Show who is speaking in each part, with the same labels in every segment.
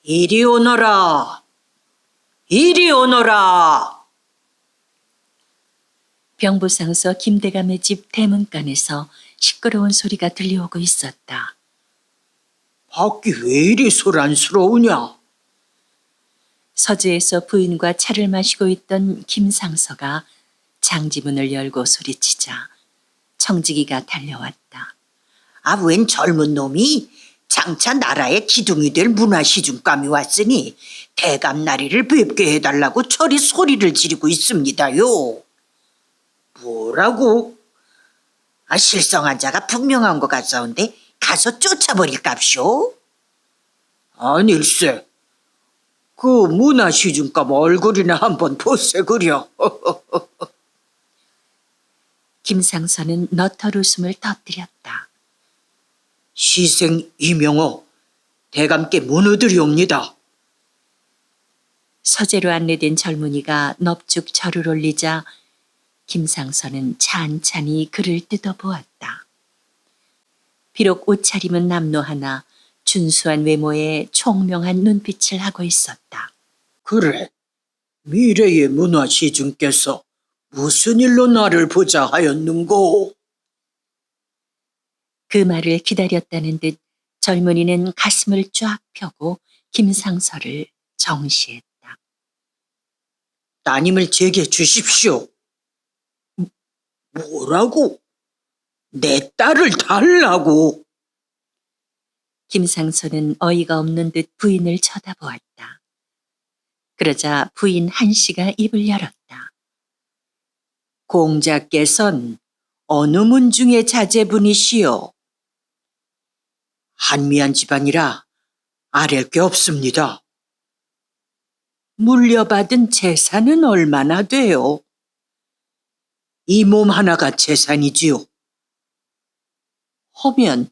Speaker 1: 이리 오너라. 이리 오너라.
Speaker 2: 병부상서 김대감의 집 대문간에서 시끄러운 소리가 들려오고 있었다.
Speaker 1: 밖이 왜 이리 소란스러우냐?
Speaker 2: 서재에서 부인과 차를 마시고 있던 김상서가 장지문을 열고 소리치자 청지기가 달려왔다.
Speaker 1: 웬 젊은 놈이 장차 나라의 기둥이 될 문화시중감이 왔으니 대감나리를 뵙게 해달라고 저리 소리를 지르고 있습니다요. 뭐라고? 실성한 자가 분명한 것 같사온데 가서 쫓아버릴깝쇼? 아닐세. 그 문화시중감 얼굴이나 한번 보세 그려.
Speaker 2: 김상서는 너털 웃음을 터뜨렸다.
Speaker 1: 시생 이명호, 대감께 문의드리옵니다.
Speaker 2: 서재로 안내된 젊은이가 넙죽 절을 올리자 김상서는 찬찬히 그를 뜯어보았다. 비록 옷차림은 남노하나 준수한 외모에 총명한 눈빛을 하고 있었다.
Speaker 1: 그래, 미래의 문화시중께서 무슨 일로 나를 보자 하였는고?
Speaker 2: 그 말을 기다렸다는 듯 젊은이는 가슴을 쫙 펴고 김상서를 정시했다.
Speaker 1: 따님을 제게 주십시오. 뭐라고? 내 딸을 달라고?
Speaker 2: 김상서는 어이가 없는 듯 부인을 쳐다보았다. 그러자 부인 한씨가 입을 열었다.
Speaker 1: 공자께선 어느 문중의 자제분이시오? 한미한 집안이라 아랠 게 없습니다. 물려받은 재산은 얼마나 돼요? 이 몸 하나가 재산이지요. 허면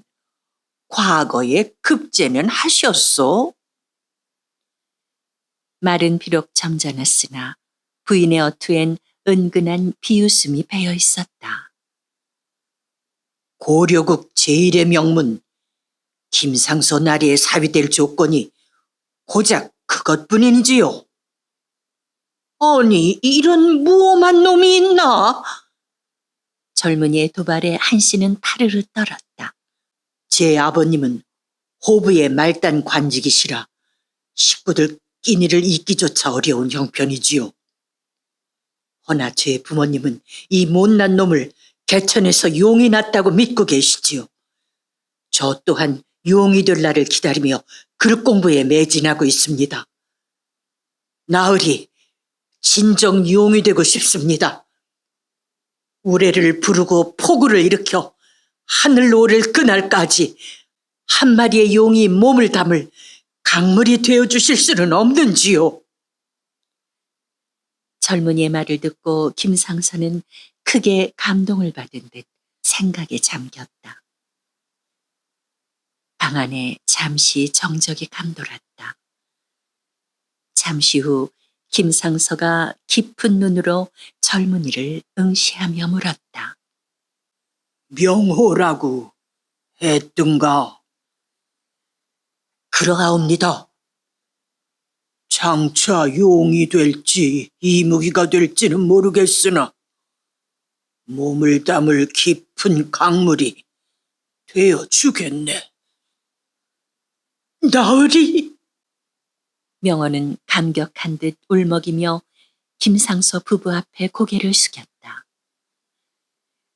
Speaker 1: 과거에 급제면 하셨소?
Speaker 2: 말은 비록 점잖았으나 부인의 어투엔 은근한 비웃음이 배어 있었다.
Speaker 1: 고려국 제1의 명문 김상서 나리의 사위될 조건이 고작 그것뿐이지요. 아니, 이런 무엄한 놈이 있나?
Speaker 2: 젊은이의 도발에 한씨는 파르르 떨었다.
Speaker 1: 제 아버님은 호부의 말단 관직이시라 식구들 끼니를 잇기조차 어려운 형편이지요. 허나 제 부모님은 이 못난 놈을 개천에서 용이 났다고 믿고 계시지요. 저 또한 용이 될 날을 기다리며 글 공부에 매진하고 있습니다. 나으리 진정 용이 되고 싶습니다. 우레를 부르고 폭우를 일으켜 하늘로 오를 그날까지 한 마리의 용이 몸을 담을 강물이 되어주실 수는 없는지요.
Speaker 2: 젊은이의 말을 듣고 김상서는 크게 감동을 받은 듯 생각에 잠겼다. 방 안에 잠시 정적이 감돌았다. 잠시 후 김상서가 깊은 눈으로 젊은이를 응시하며 물었다.
Speaker 1: 명호라고 했던가? 그러하옵니다. 장차 용이 될지 이무기가 될지는 모르겠으나 몸을 담을 깊은 강물이 되어주겠네. 나으리!
Speaker 2: 명호는 감격한 듯 울먹이며 김상서 부부 앞에 고개를 숙였다.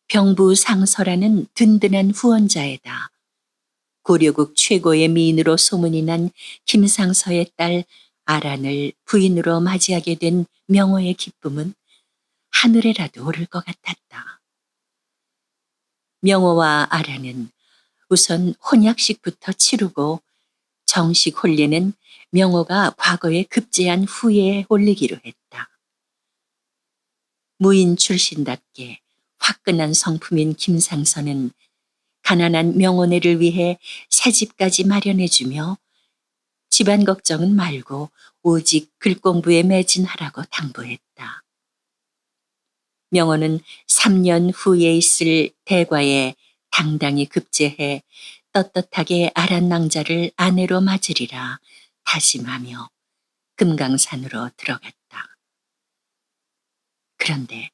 Speaker 2: 병부상서라는 든든한 후원자에다 고려국 최고의 미인으로 소문이 난 김상서의 딸 아란을 부인으로 맞이하게 된 명호의 기쁨은 하늘에라도 오를 것 같았다. 명호와 아란은 우선 혼약식부터 치르고 정식 혼례는 명호가 과거에 급제한 후에 올리기로 했다. 무인 출신답게 화끈한 성품인 김상서는 가난한 명호네를 위해 새집까지 마련해주며 집안 걱정은 말고 오직 글공부에 매진하라고 당부했다. 명호는 3년 후에 있을 대과에 당당히 급제해 떳떳하게 아란 낭자를 아내로 맞으리라 다짐하며 금강산으로 들어갔다. 그런데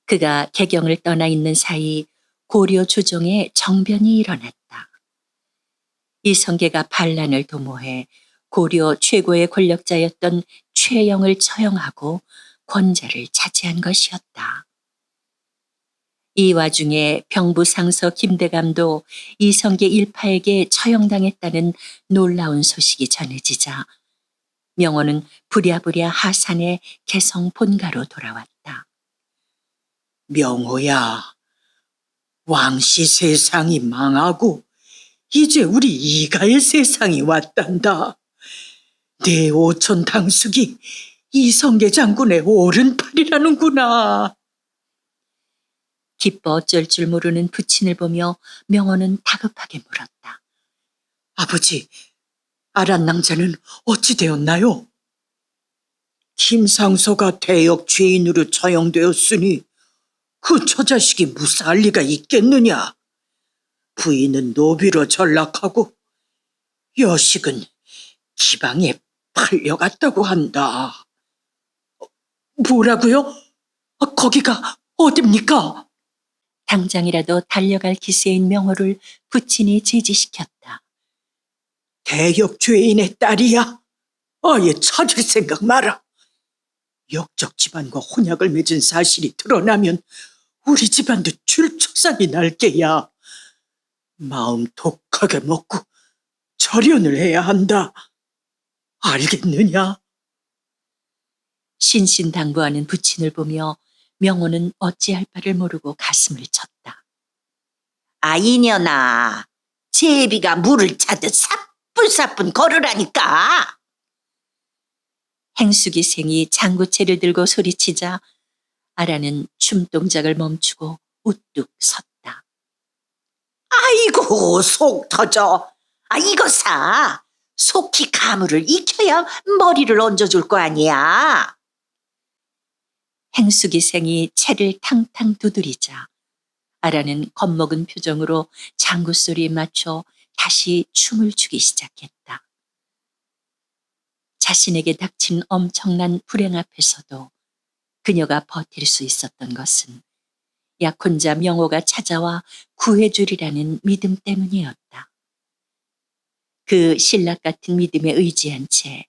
Speaker 2: 그가 개경을 떠나 있는 사이 고려 조정에 정변이 일어났다. 이성계가 반란을 도모해 고려 최고의 권력자였던 최영을 처형하고 권자를 차지한 것이었다. 이 와중에 병부상서 김대감도 이성계 일파에게 처형당했다는 놀라운 소식이 전해지자 명호는 부랴부랴 하산해 개성 본가로 돌아왔다.
Speaker 1: 명호야, 왕씨 세상이 망하고 이제 우리 이가의 세상이 왔단다. 내 오촌 당숙이 이성계 장군의 오른팔이라는구나.
Speaker 2: 기뻐 어쩔 줄 모르는 부친을 보며 명호는 다급하게 물었다.
Speaker 1: 아버지, 아란낭자는 어찌 되었나요? 김상서가 대역 죄인으로 처형되었으니 그 처자식이 무사할 리가 있겠느냐? 부인은 노비로 전락하고 여식은 지방에 팔려갔다고 한다. 뭐라고요? 거기가 어딥니까?
Speaker 2: 당장이라도 달려갈 기세인 명호를 부친이 제지시켰다.
Speaker 1: 대역 죄인의 딸이야? 아예 찾을 생각 마라. 역적 집안과 혼약을 맺은 사실이 드러나면 우리 집안도 줄초상이 날 게야. 마음 독하게 먹고 절연을 해야 한다. 알겠느냐?
Speaker 2: 신신당부하는 부친을 보며 명호는 어찌할 바를 모르고 가슴을 쳤다.
Speaker 1: 이년아, 제비가 물을 차듯 사뿐사뿐 걸으라니까.
Speaker 2: 행수기생이 장구채를 들고 소리치자 아라는 춤 동작을 멈추고 우뚝 섰다.
Speaker 1: 아이고, 속 터져. 이거 사. 속히 가물을 익혀야 머리를 얹어줄 거 아니야.
Speaker 2: 행수기생이 채를 탕탕 두드리자 아라는 겁먹은 표정으로 장구 소리에 맞춰 다시 춤을 추기 시작했다. 자신에게 닥친 엄청난 불행 앞에서도 그녀가 버틸 수 있었던 것은 약혼자 명호가 찾아와 구해주리라는 믿음 때문이었다. 그 신락 같은 믿음에 의지한 채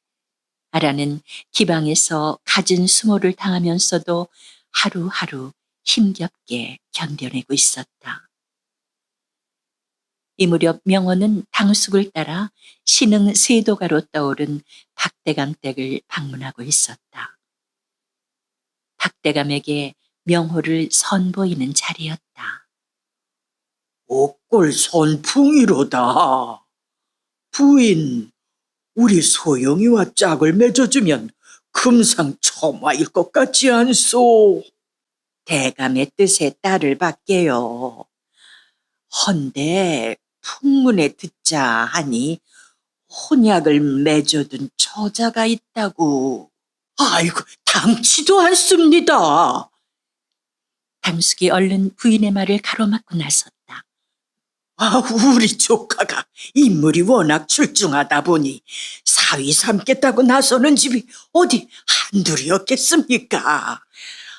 Speaker 2: 아라는 기방에서 갖은 수모를 당하면서도 하루하루 힘겹게 견뎌내고 있었다. 이 무렵 명호는 당숙을 따라 신흥 세도가로 떠오른 박대감 댁을 방문하고 있었다. 박대감에게 명호를 선보이는 자리였다.
Speaker 1: 옥골 선풍이로다. 부인, 우리 소영이와 짝을 맺어주면 금상첨화일 것 같지 않소? 대감의 뜻에 딸을 받게요. 헌데 풍문에 듣자 하니 혼약을 맺어둔 처자가 있다고. 아이고, 당치도 않습니다.
Speaker 2: 당숙이 얼른 부인의 말을 가로막고 나섰다.
Speaker 1: 우리 조카가 인물이 워낙 출중하다 보니 사위 삼겠다고 나서는 집이 어디 한둘이었겠습니까?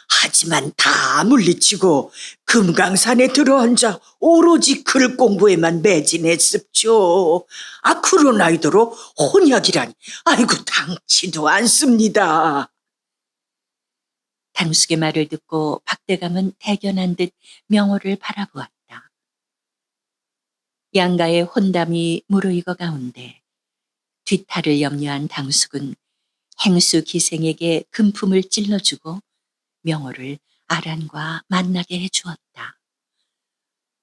Speaker 1: 하지만 다 물리치고 금강산에 들어앉아 오로지 글 공부에만 매진했습죠. 그러나이도록 혼약이라니, 아이고, 당치도 않습니다.
Speaker 2: 당숙의 말을 듣고 박대감은 대견한 듯 명호를 바라보았다. 양가의 혼담이 무르익어 가운데 뒤탈을 염려한 당숙은 행수 기생에게 금품을 찔러주고 명호를 아란과 만나게 해주었다.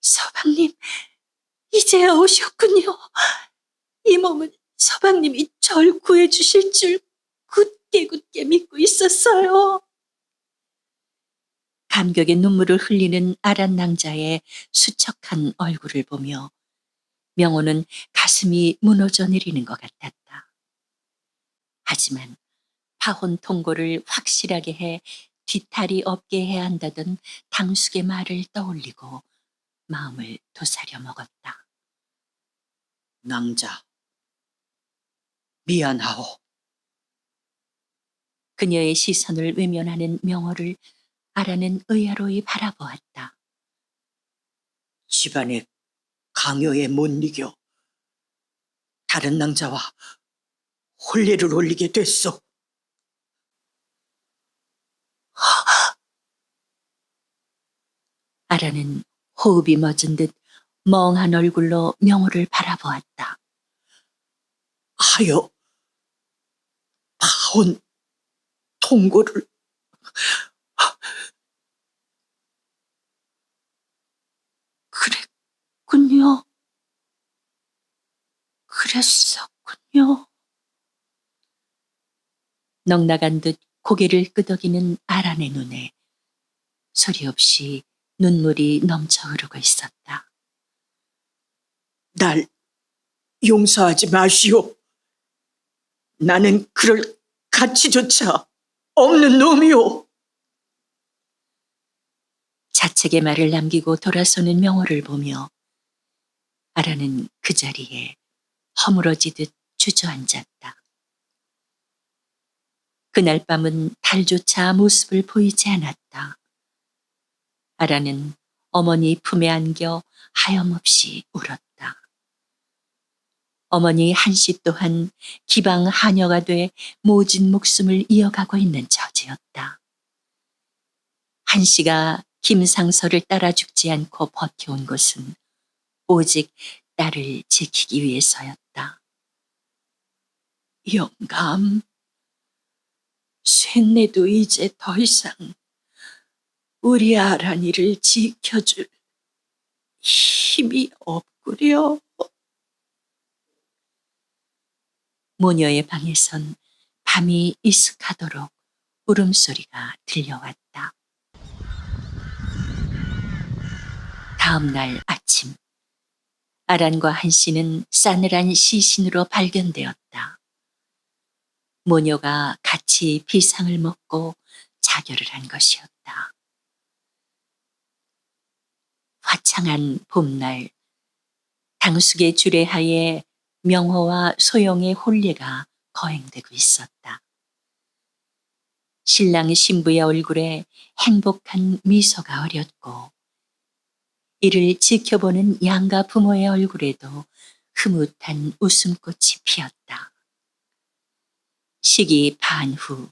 Speaker 2: 서방님, 이제야 오셨군요. 이 몸은 서방님이 절 구해주실 줄 굳게 믿고 있었어요. 감격의 눈물을 흘리는 아란 낭자의 수척한 얼굴을 보며 명호는 가슴이 무너져 내리는 것 같았다. 하지만 파혼 통고를 확실하게 해 뒤탈이 없게 해야 한다던 당숙의 말을 떠올리고 마음을 도사려 먹었다.
Speaker 1: 낭자, 미안하오.
Speaker 2: 그녀의 시선을 외면하는 명호를 아라는 의아로이 바라보았다.
Speaker 1: 집안의 강요에 못 이겨 다른 남자와 혼례를 올리게 됐소.
Speaker 2: 아라는 호흡이 멎은 듯 멍한 얼굴로 명호를 바라보았다.
Speaker 1: 하여 파온 통고를
Speaker 2: 그랬군요. 그랬었군요. 넉나간 듯 고개를 끄덕이는 아란의 눈에 소리 없이 눈물이 넘쳐 흐르고 있었다.
Speaker 1: 날 용서하지 마시오. 나는 그럴 가치조차 없는 놈이오.
Speaker 2: 자책의 말을 남기고 돌아서는 명호를 보며 아라는 그 자리에 허물어지듯 주저앉았다. 그날 밤은 달조차 모습을 보이지 않았다. 아라는 어머니 품에 안겨 하염없이 울었다. 어머니 한씨 또한 기방 하녀가 돼 모진 목숨을 이어가고 있는 처지였다. 한씨가 김상서를 따라 죽지 않고 버텨온 것은 오직 딸을 지키기 위해서였다. 영감, 쇳내도 이제 더 이상 우리 아란이를 지켜줄 힘이 없구려. 모녀의 방에선 밤이 이슥하도록 울음소리가 들려왔다. 다음 날 아침, 아란과 한씨는 싸늘한 시신으로 발견되었다. 모녀가 같이 비상을 먹고 자결을 한 것이었다. 화창한 봄날, 당숙의 주례하에 명호와 소영의 혼례가 거행되고 있었다. 신랑 신부의 얼굴에 행복한 미소가 어렸고 이를 지켜보는 양가 부모의 얼굴에도 흐뭇한 웃음꽃이 피었다. 시기 반 후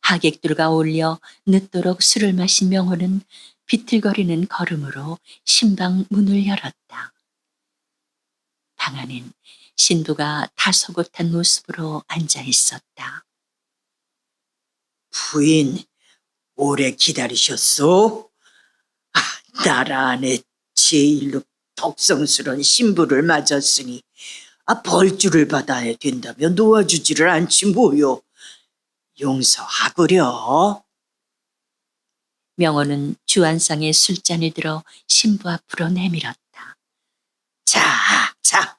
Speaker 2: 하객들과 어울려 늦도록 술을 마신 명호는 비틀거리는 걸음으로 신방 문을 열었다. 방 안엔 신부가 다소곳한 모습으로 앉아 있었다.
Speaker 1: 부인, 오래 기다리셨소? 나라 안에 제일로 덕성스런 신부를 맞았으니 벌주를 받아야 된다며 놓아주지를 않지 뭐요. 용서하구려.
Speaker 2: 명호는 주안상에 술잔을 들어 신부 앞으로 내밀었다.
Speaker 1: 자,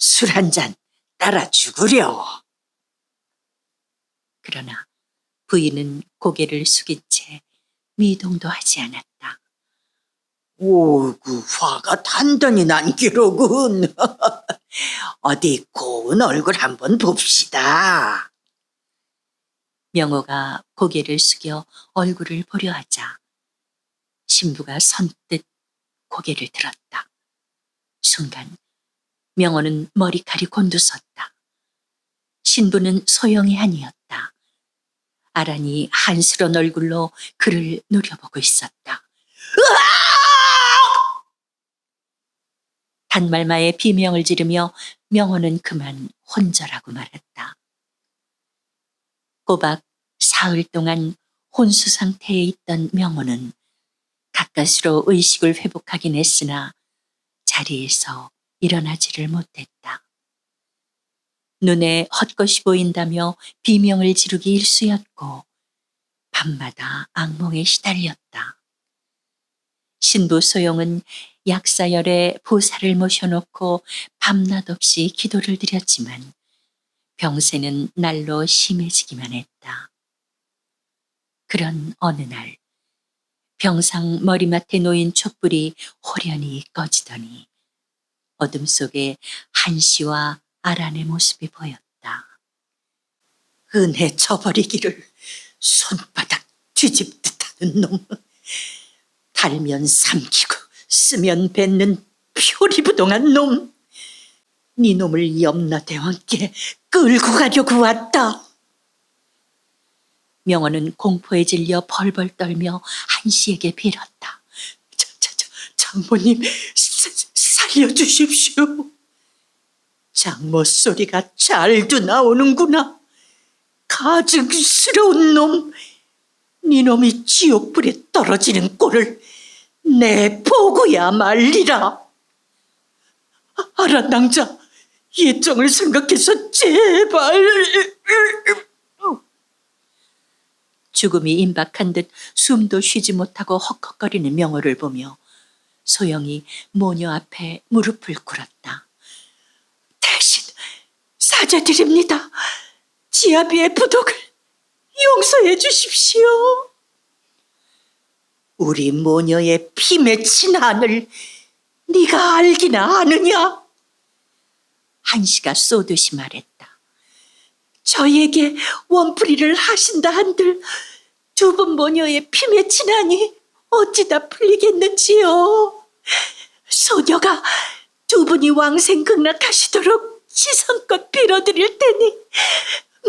Speaker 1: 술 한 잔 따라 주구려.
Speaker 2: 그러나 부인은 고개를 숙인 채 미동도 하지 않았다.
Speaker 1: 오구, 화가 단단히 난 기로군. 어디 고운 얼굴 한번 봅시다.
Speaker 2: 명호가 고개를 숙여 얼굴을 보려 하자 신부가 선뜻 고개를 들었다. 순간 명호는 머리칼이 곤두섰다. 신부는 소영이 아니었다. 아란이 한스런 얼굴로 그를 노려보고 있었다. 단말마에 비명을 지르며 명호는 그만 혼절하고 말았다. 꼬박 사흘 동안 혼수 상태에 있던 명호는 가까스로 의식을 회복하긴 했으나 자리에서 일어나지를 못했다. 눈에 헛것이 보인다며 비명을 지르기 일쑤였고 밤마다 악몽에 시달렸다. 신부 소영은 약사열에 보살을 모셔놓고 밤낮 없이 기도를 드렸지만 병세는 날로 심해지기만 했다. 그런 어느 날 병상 머리맡에 놓인 촛불이 호련히 꺼지더니 어둠 속에 한시와 아란의 모습이 보였다.
Speaker 1: 은혜 저버리기를 손바닥 뒤집듯 하는 놈. 달면 삼키고 쓰면 뱉는 표리부동한 놈. 네 놈을 염라대왕께 끌고 가려고 왔다.
Speaker 2: 명호는 공포에 질려 벌벌 떨며 한씨에게 빌었다.
Speaker 1: 장모님, 살려주십시오. 장모 소리가 잘도 나오는구나. 가증스러운 놈. 네 놈이 지옥불에 떨어지는 꼴을 내 보고야 말리라. 아란 낭자, 예정을 생각해서 제발.
Speaker 2: 죽음이 임박한 듯 숨도 쉬지 못하고 헉헉거리는 명호를 보며 소영이 모녀 앞에 무릎을 꿇었다.
Speaker 1: 대신 사죄드립니다. 지아비의 부독을 용서해 주십시오. 우리 모녀의 피 맺힌 한을 네가 알기나 아느냐?
Speaker 2: 한씨가 쏘듯이 말했다.
Speaker 1: 저에게 원풀이를 하신다 한들 두 분 모녀의 피 맺힌 한이 어찌다 풀리겠는지요. 소녀가 두 분이 왕생극락하시도록 지성껏 빌어드릴 테니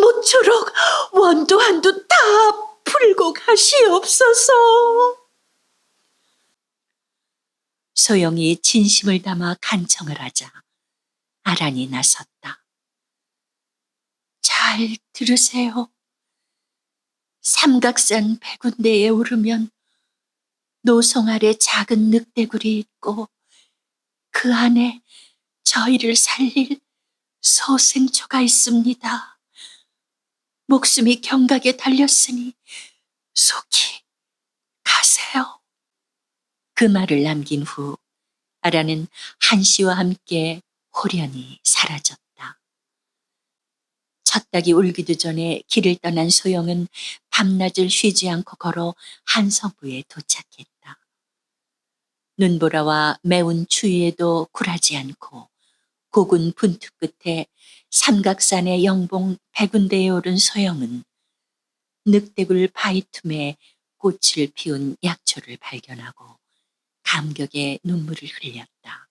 Speaker 1: 모쪼록 원도 한도 다 풀고 가시옵소서.
Speaker 2: 소영이 진심을 담아 간청을 하자 아란이 나섰다. 잘 들으세요. 삼각산 백운대에 오르면 노송 아래 작은 늑대굴이 있고 그 안에 저희를 살릴 소생초가 있습니다. 목숨이 경각에 달렸으니 속히 가세요. 그 말을 남긴 후 아라는 한씨와 함께 호련히 사라졌다. 첫 닭이 울기도 전에 길을 떠난 소영은 밤낮을 쉬지 않고 걸어 한성부에 도착했다. 눈보라와 매운 추위에도 굴하지 않고 고군 분투 끝에 삼각산의 영봉 백운대에 오른 소영은 늑대굴 바위 틈에 꽃을 피운 약초를 발견하고 감격의 눈물을 흘렸다.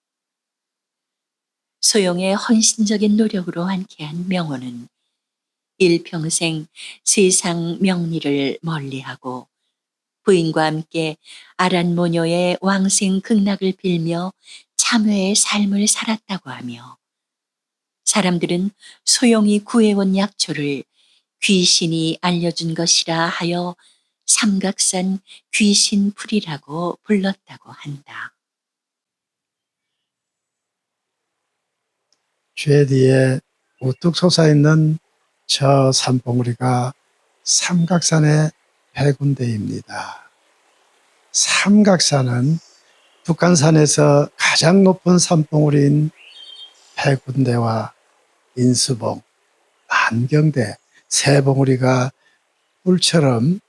Speaker 2: 소영의 헌신적인 노력으로 환쾌한 명호는 일평생 세상 명리를 멀리하고 부인과 함께 아란 모녀의 왕생 극락을 빌며 참회의 삶을 살았다고 하며 사람들은 소영이 구해온 약초를 귀신이 알려준 것이라 하여 삼각산 귀신풀이라고 불렀다고 한다.
Speaker 3: 죄 뒤에 우뚝 솟아있는 저 산봉우리가 삼각산의 백운대입니다. 삼각산은 북한산에서 가장 높은 산봉우리인 백운대와 인수봉, 안경대, 세 봉우리가 뿔처럼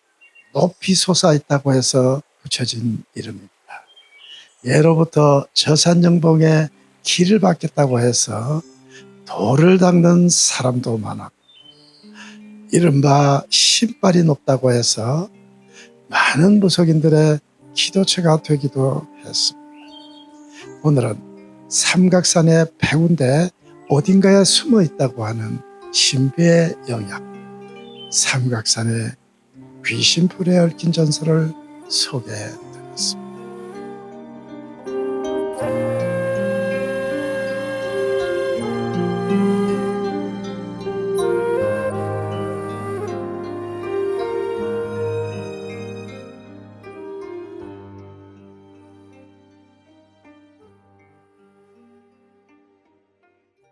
Speaker 3: 높이 솟아있다고 해서 붙여진 이름입니다. 예로부터 저산영봉에 길을 받겠다고 해서 돌을 닦는 사람도 많았고 이른바 신발이 높다고 해서 많은 무속인들의 기도처가 되기도 했습니다. 오늘은 삼각산의 백운대 어딘가에 숨어 있다고 하는 신비의 영역, 삼각산의 귀신풀에 얽힌 전설을 소개해